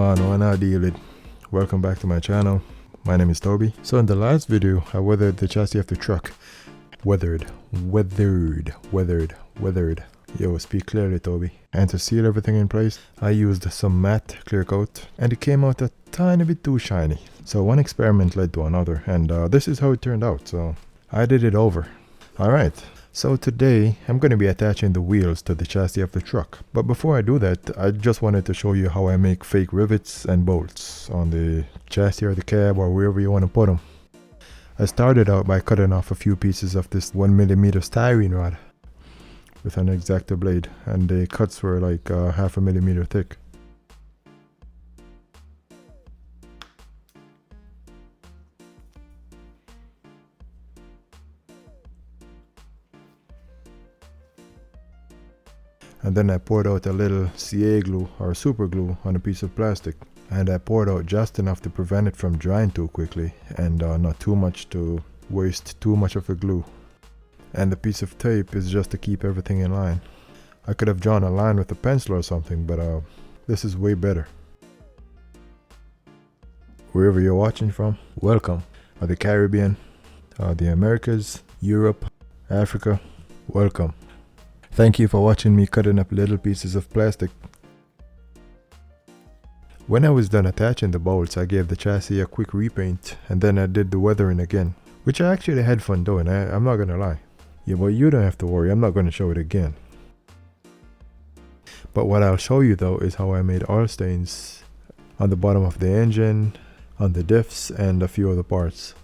on, what I deal with? Welcome back to my channel. My name is Toby. So in the last video, I weathered the chassis of the truck. Weathered. Yo, speak clearly, Toby. And to seal everything in place, I used some matte clear coat, and it came out a tiny bit too shiny. So one experiment led to another, and this is how it turned out. So I did it over. Alright. So today, I'm going to be attaching the wheels to the chassis of the truck. But before I do that, I just wanted to show you how I make fake rivets and bolts on the chassis or the cab or wherever you want to put them. I started out by cutting off a few pieces of this 1mm styrene rod with an X-Acto blade, and the cuts were like 0.5 millimeter thick. And then I poured out a little CA glue or super glue on a piece of plastic, and I poured out just enough to prevent it from drying too quickly and not too much to waste too much of the glue. And the piece of tape is just to keep everything in line. I could have drawn a line with a pencil or something, but this is way better. Wherever you're watching from, welcome. The Caribbean, the Americas, Europe, Africa, welcome. Thank you for watching me cutting up little pieces of plastic. When I was done attaching the bolts, I gave the chassis a quick repaint, and then I did the weathering again, which I actually had fun doing, I'm not gonna lie. Yeah, but you don't have to worry, I'm not gonna show it again. But what I'll show you though is how I made oil stains on the bottom of the engine, on the diffs, and a few other parts.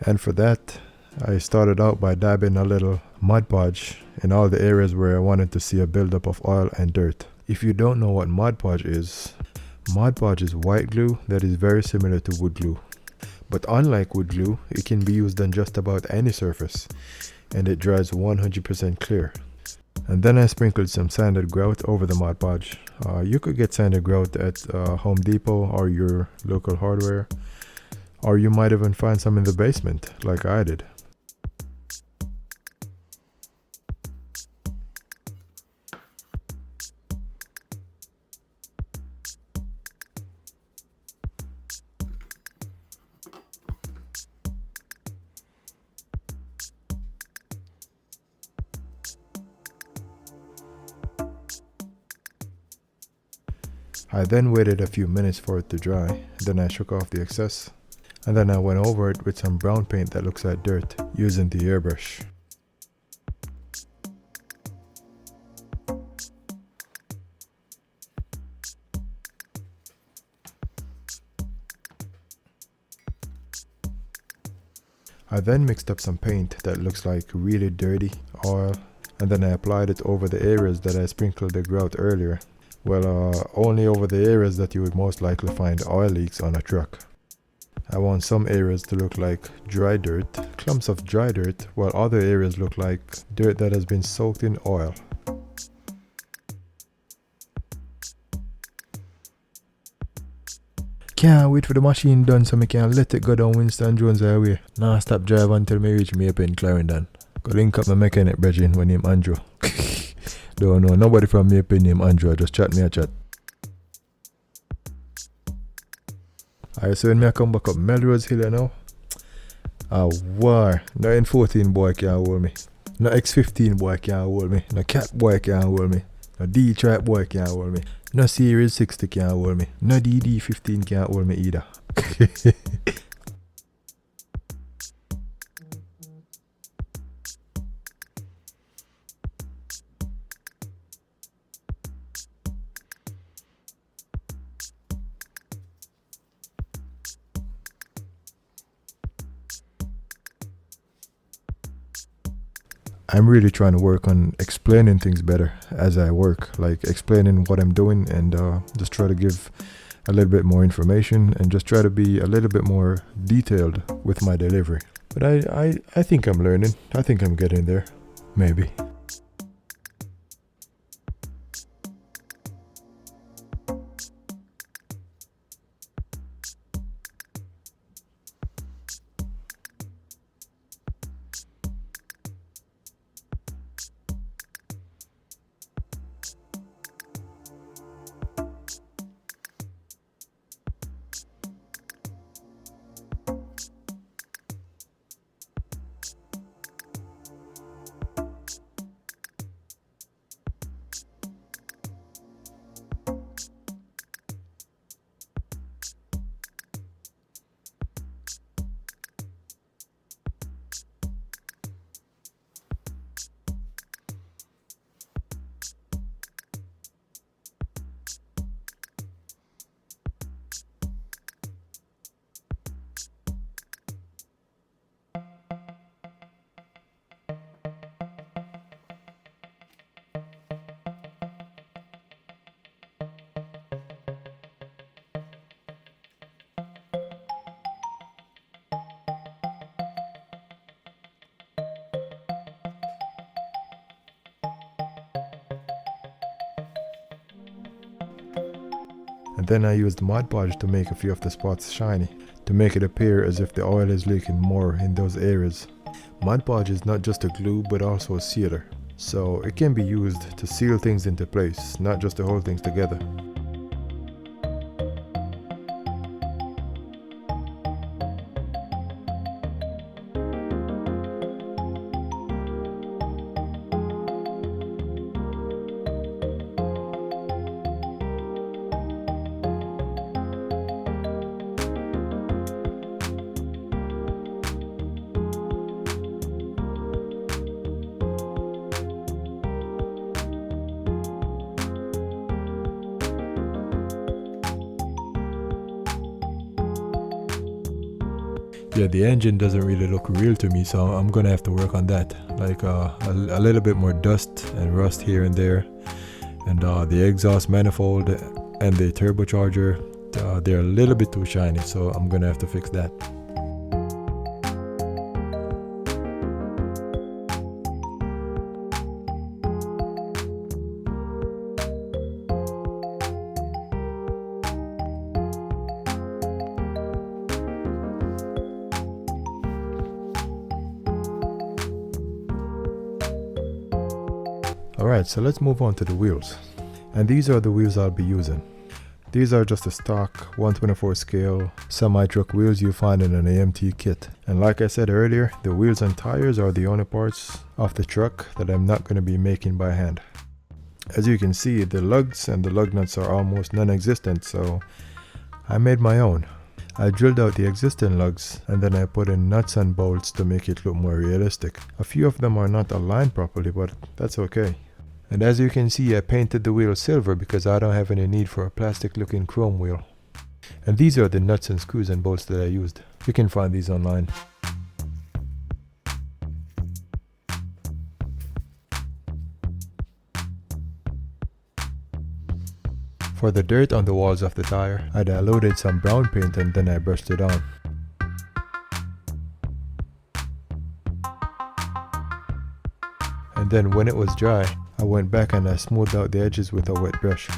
And for that, I started out by dabbing a little Mod Podge in all the areas where I wanted to see a buildup of oil and dirt. If you don't know what Mod Podge is white glue that is very similar to wood glue. But unlike wood glue, it can be used on just about any surface, and it dries 100% clear. And then I sprinkled some sanded grout over the Mod Podge. You could get sanded grout at Home Depot or your local hardware, or you might even find some in the basement, like I did. I then waited a few minutes for it to dry, then I shook off the excess, and then I went over it with some brown paint that looks like dirt, using the airbrush. I then mixed up some paint that looks like really dirty oil, and then I applied it over the areas that I sprinkled the grout earlier. Well, only over the areas that you would most likely find oil leaks on a truck. I want some areas to look like dry dirt, clumps of dry dirt, while other areas look like dirt that has been soaked in oil. Can't wait for the machine done so I can let it go down Winston Jones highway. Nah, stop drive until me reach me up in Clarendon. Go link up my mechanic brethren when name Andrew. Don't know nobody from me up in name Andrew, just chat me a chat. I so when me come back up Melrose Hill, you know. War. No N14 boy can't hold me. No X15 boy can't hold me. No Cat boy can't hold me. No D-Track boy can't hold me. No Series 60 can't hold me. No DD15 can't hold me either. I'm really trying to work on explaining things better as I work, like explaining what I'm doing, and just try to give a little bit more information and just try to be a little bit more detailed with my delivery. But I think I'm learning. I think I'm getting there. Maybe. And then I used Mod Podge to make a few of the spots shiny, to make it appear as if the oil is leaking more in those areas. Mod Podge is not just a glue but also a sealer, so it can be used to seal things into place, not just to hold things together. Yeah, the engine doesn't really look real to me, so I'm gonna have to work on that. Like a little bit more dust and rust here and there. And the exhaust manifold and the turbocharger, they're a little bit too shiny, so I'm gonna have to fix that. Alright, so let's move on to the wheels. And these are the wheels I'll be using. These are just a stock 1/24 scale semi-truck wheels you find in an AMT kit. And like I said earlier, the wheels and tires are the only parts of the truck that I'm not going to be making by hand. As you can see, the lugs and the lug nuts are almost non-existent, so I made my own. I drilled out the existing lugs and then I put in nuts and bolts to make it look more realistic. A few of them are not aligned properly, but that's okay. And as you can see, I painted the wheel silver because I don't have any need for a plastic looking chrome wheel. And these are the nuts and screws and bolts that I used. You can find these online. For the dirt on the walls of the tire, I diluted some brown paint and then I brushed it on. And then when it was dry, I went back and I smoothed out the edges with a wet brush.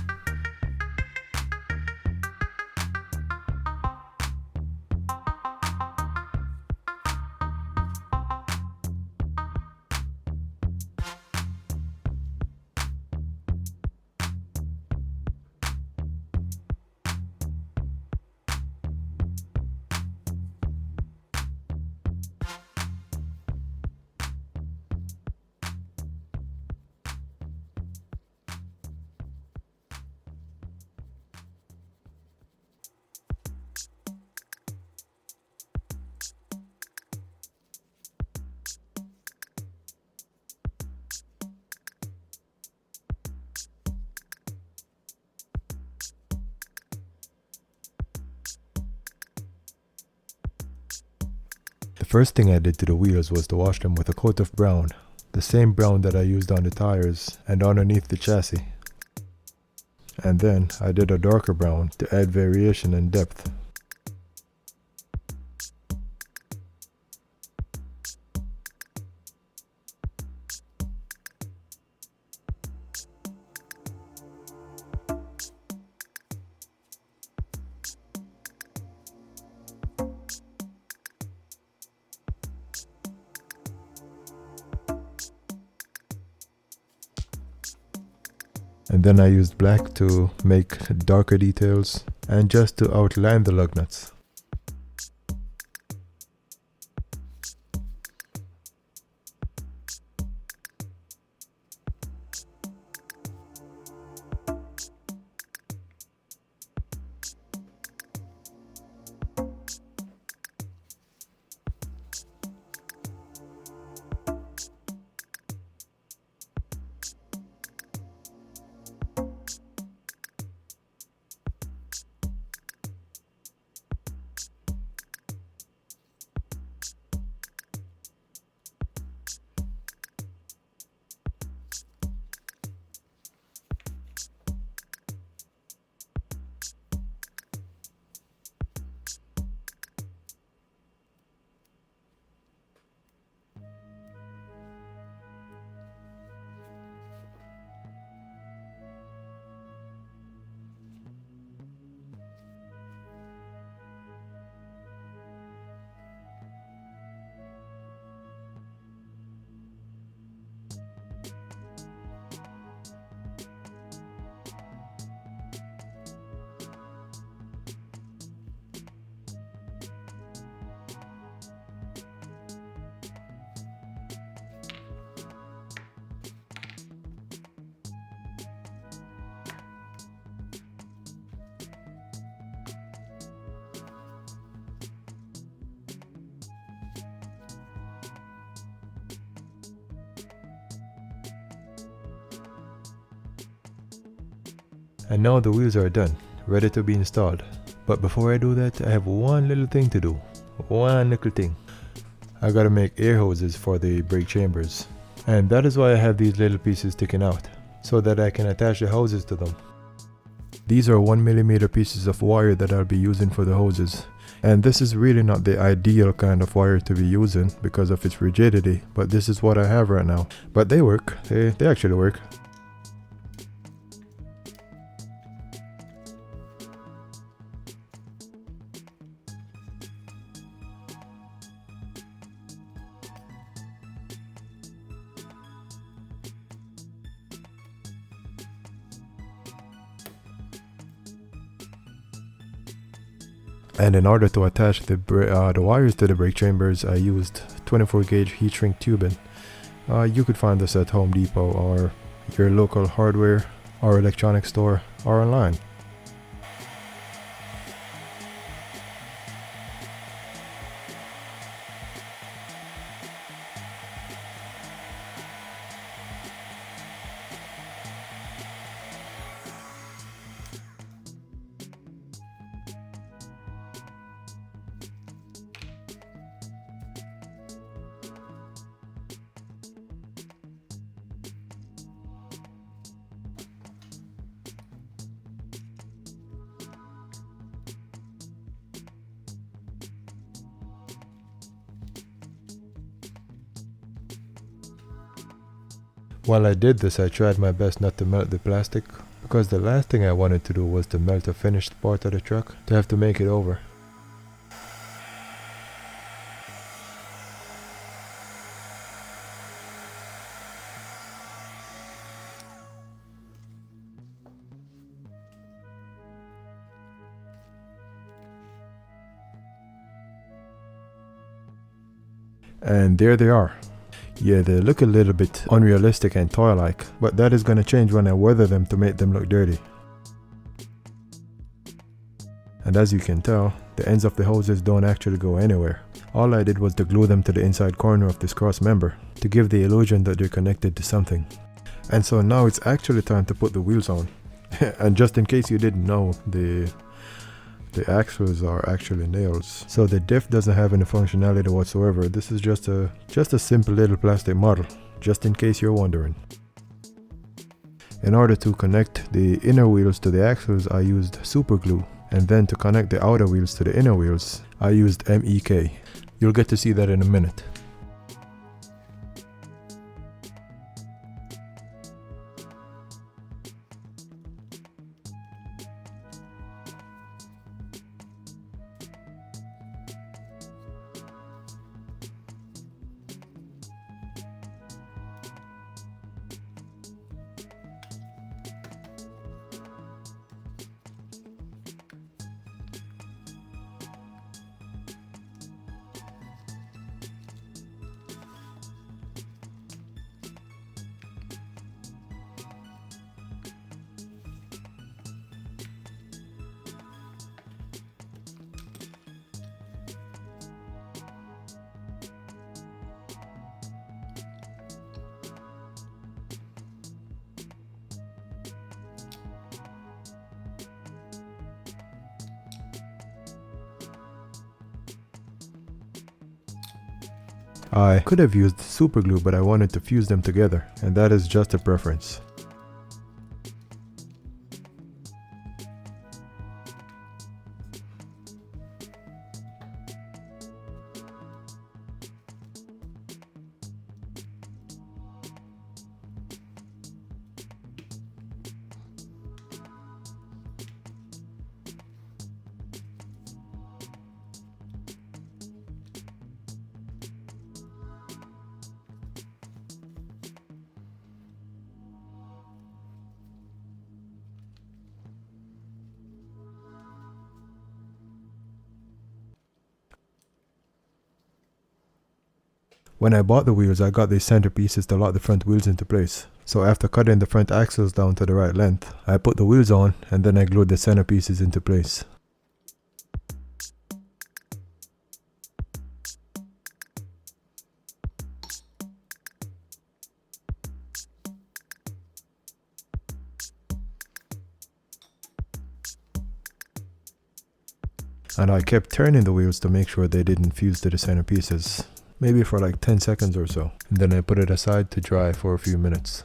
The first thing I did to the wheels was to wash them with a coat of brown, the same brown that I used on the tires and underneath the chassis. And then I did a darker brown to add variation and depth. And then I used black to make darker details and just to outline the lug nuts. And now the wheels are done, ready to be installed. But before I do that, I have one little thing to do. One little thing. I gotta make air hoses for the brake chambers. And that is why I have these little pieces sticking out, so that I can attach the hoses to them. These are 1mm pieces of wire that I'll be using for the hoses. And this is really not the ideal kind of wire to be using because of its rigidity, but this is what I have right now. But they work, they actually work. And in order to attach the wires to the brake chambers, I used 24 gauge heat shrink tubing. You could find this at Home Depot or your local hardware or electronics store or online. While I did this, I tried my best not to melt the plastic, because the last thing I wanted to do was to melt a finished part of the truck, to have to make it over. And there they are. Yeah, they look a little bit unrealistic and toy-like, but that is gonna change when I weather them to make them look dirty. And as you can tell, the ends of the hoses don't actually go anywhere. All I did was to glue them to the inside corner of this cross member, to give the illusion that they're connected to something. And so now it's actually time to put the wheels on. And just in case you didn't know, the axles are actually nails, so the diff doesn't have any functionality whatsoever. This is just a simple little plastic model, just in case you're wondering. In order to connect the inner wheels to the axles, I used super glue, and then to connect the outer wheels to the inner wheels, I used MEK. You'll get to see that in a minute. I could have used super glue, but I wanted to fuse them together, and that is just a preference. When I bought the wheels, I got these center pieces to lock the front wheels into place. So after cutting the front axles down to the right length, I put the wheels on and then I glued the center pieces into place. And I kept turning the wheels to make sure they didn't fuse to the center pieces, maybe for like 10 seconds or so. And then I put it aside to dry for a few minutes.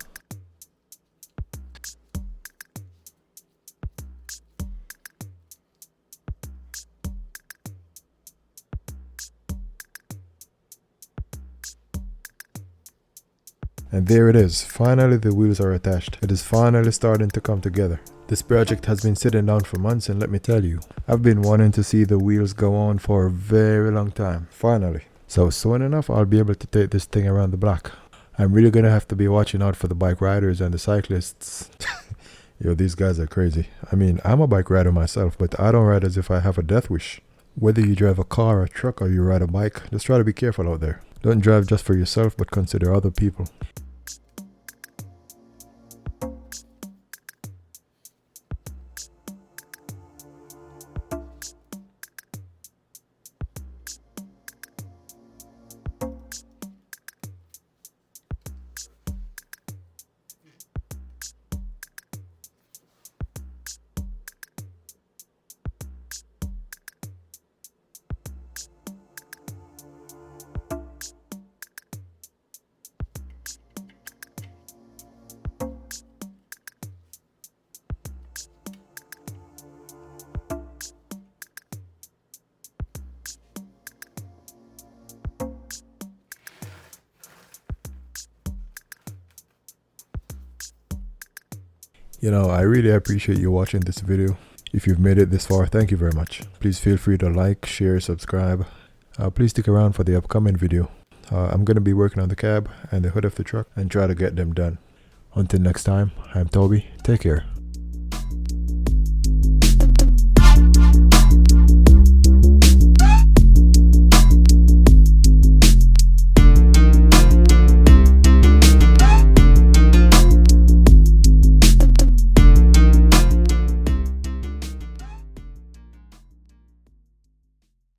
And there it is, finally the wheels are attached. It is finally starting to come together. This project has been sitting down for months, and let me tell you, I've been wanting to see the wheels go on for a very long time, finally. So soon enough I'll be able to take this thing around the block. I'm really gonna have to be watching out for the bike riders and the cyclists. Yo, these guys are crazy. I mean, I'm a bike rider myself, but I don't ride as if I have a death wish. Whether you drive a car, a truck, or you ride a bike, just try to be careful out there. Don't drive just for yourself, but consider other people. You know, I really appreciate you watching this video. If you've made it this far, thank you very much. Please feel free to like, share, subscribe. Please stick around for the upcoming video. I'm going to be working on the cab and the hood of the truck and try to get them done. Until next time, I'm Toby. Take care.